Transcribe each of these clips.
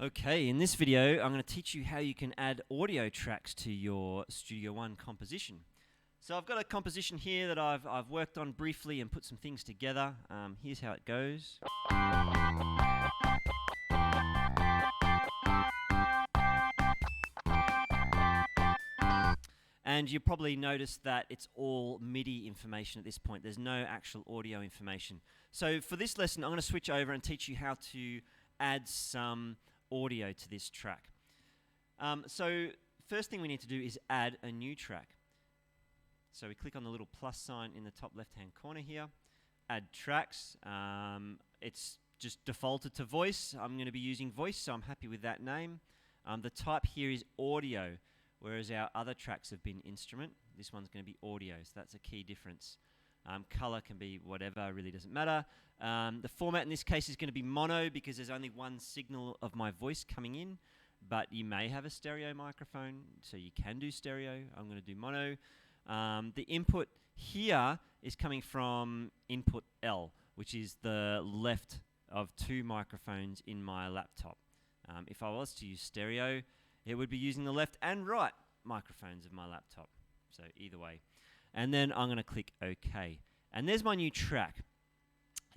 Okay, in this video I'm going to teach you how you can add audio tracks to your Studio One composition. So I've got a composition here that I've worked on briefly and put some things together. Here's how it goes. And you probably noticed that it's all MIDI information at this point. There's no actual audio information. So for this lesson I'm going to switch over and teach you how to add some audio to this track. So first thing we need to do is add a new track. So we click on the little plus sign in the top left hand corner here, add tracks. It's just defaulted to voice. I'm going to be using voice, so I'm happy with that name. The type here is audio, whereas our other tracks have been instrument. This one's going to be audio, so that's a key difference. Color can be whatever, really doesn't matter. The format in this case is going to be mono because there's only one signal of my voice coming in, but you may have a stereo microphone, so you can do stereo. I'm going to do mono. The input here is coming from input L, which is the left of two microphones in my laptop. If I was to use stereo, it would be using the left and right microphones of my laptop, so either way. And then I'm going to click OK. And there's my new track.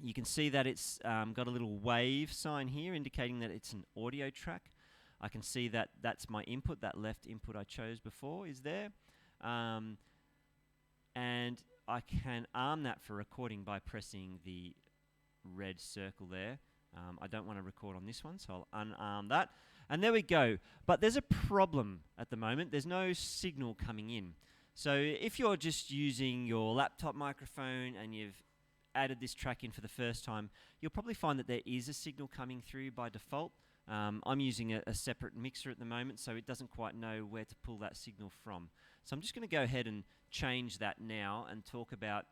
You can see that it's got a little wave sign here indicating that it's an audio track. I can see that that's my input, that left input I chose before is there. And I can arm that for recording by pressing the red circle there. I don't want to record on this one, so I'll unarm that. And there we go. But there's a problem at the moment. There's no signal coming in. So if you're just using your laptop microphone and you've added this track in for the first time, you'll probably find that there is a signal coming through by default. I'm using a separate mixer at the moment, so it doesn't quite know where to pull that signal from. So I'm just going to go ahead and change that now and talk about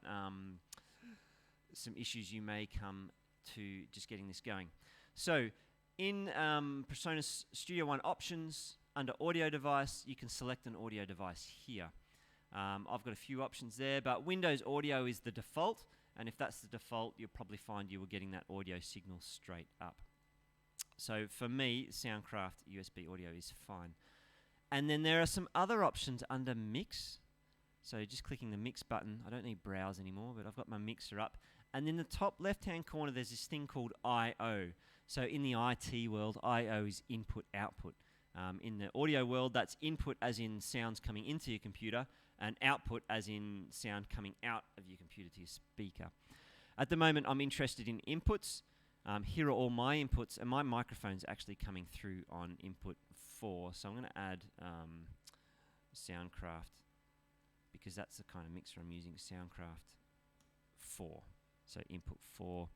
some issues you may come to just getting this going. So in Presonus Studio One options, under audio device, you can select an audio device here. I've got a few options there, but Windows Audio is the default, and if that's the default, you'll probably find you were getting that audio signal straight up. So for me, Soundcraft USB audio is fine. And then there are some other options under Mix. So just clicking the Mix button, I don't need Browse anymore, but I've got my mixer up. And in the top left-hand corner, there's this thing called I/O. So in the IT world, I/O is input-output. In the audio world, that's input as in sounds coming into your computer, and output as in sound coming out of your computer to your speaker. At the moment, I'm interested in inputs. Here are all my inputs, and my microphone's actually coming through on input 4. So I'm going to add Soundcraft, because that's the kind of mixer I'm using, Soundcraft 4. So input 4,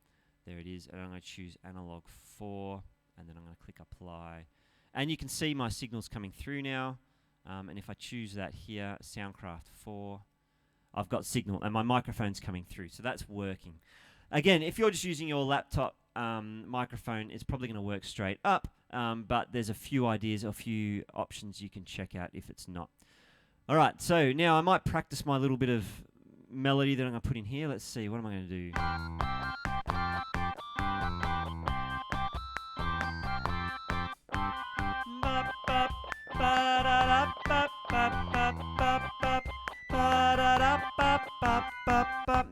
there it is, and I'm going to choose analog 4, and then I'm going to click apply. And you can see my signals coming through now. And if I choose that here, Soundcraft 4, I've got signal and my microphone's coming through. So that's working. Again, if you're just using your laptop microphone, it's probably going to work straight up. But there's a few ideas, a few options you can check out if it's not. All right, so now I might practice my little bit of melody that I'm going to put in here. Let's see, what am I going to do?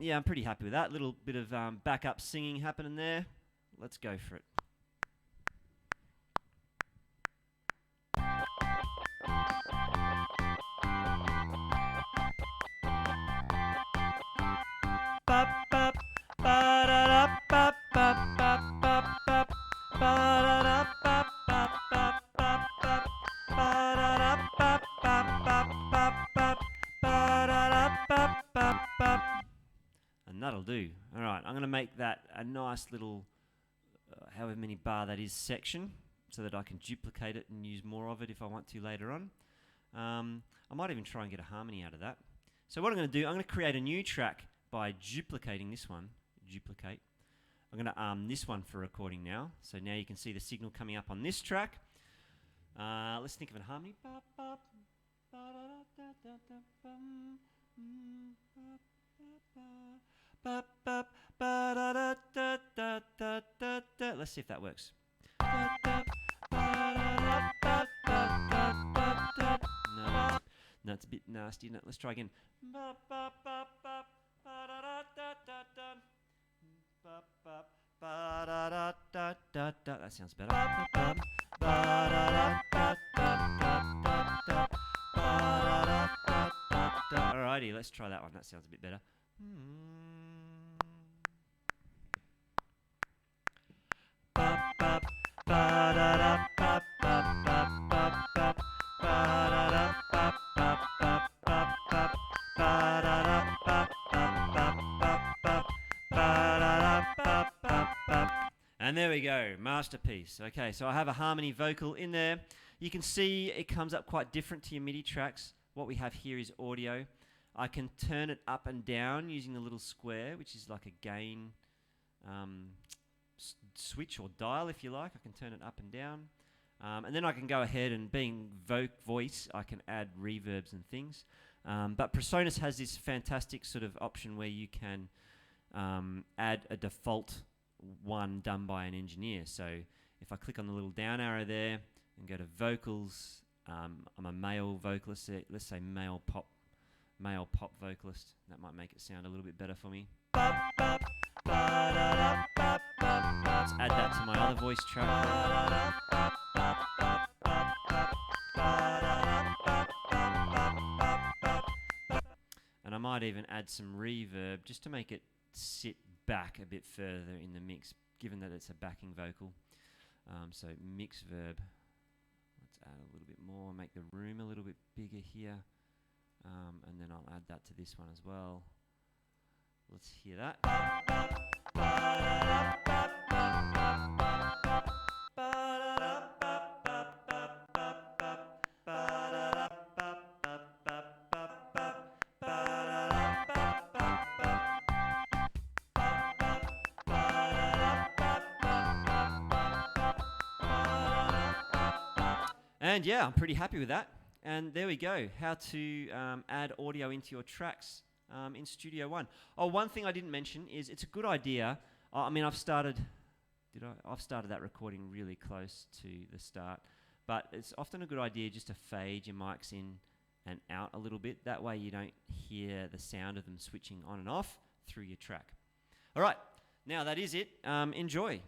Yeah, I'm pretty happy with that. Little bit of backup singing happening there. Let's go for it. And that'll do. All right, I'm going to make that a nice little, however many bar that is, section, so that I can duplicate it and use more of it if I want to later on. I might even try and get a harmony out of that. So what I'm going to do, I'm going to create a new track by duplicating this one. Duplicate. I'm going to arm this one for recording now. So now you can see the signal coming up on this track. Let's think of a harmony. Let's see if that works. it's a bit nasty, isn't it? Let's try again. That sounds better. Alrighty, let's try that one. That sounds a bit better. And there we go, masterpiece. Okay, so I have a harmony vocal in there. You can see it comes up quite different to your MIDI tracks. What we have here is audio. I can turn it up and down using the little square, which is like a gain switch or dial, if you like. I can turn it up and down. And then I can go ahead and, being voice, I can add reverbs and things. But Presonus has this fantastic sort of option where you can add a default one done by an engineer. So if I click on the little down arrow there and go to vocals, I'm a male vocalist. Let's say male pop vocalist. That might make it sound a little bit better for me. Let's add that to my other voice track. And I might even add some reverb just to make it sit back a bit further in the mix, given that it's a backing vocal. So mix verb. Let's add a little bit more, make the room a little bit bigger here. And then I'll add that to this one as well. Let's hear that. And yeah, I'm pretty happy with that. And there we go, how to add audio into your tracks in Studio One. Oh, one thing I didn't mention is it's a good idea. I mean, I've started that recording really close to the start, but it's often a good idea just to fade your mics in and out a little bit. That way you don't hear the sound of them switching on and off through your track. All right, now that is it. Enjoy.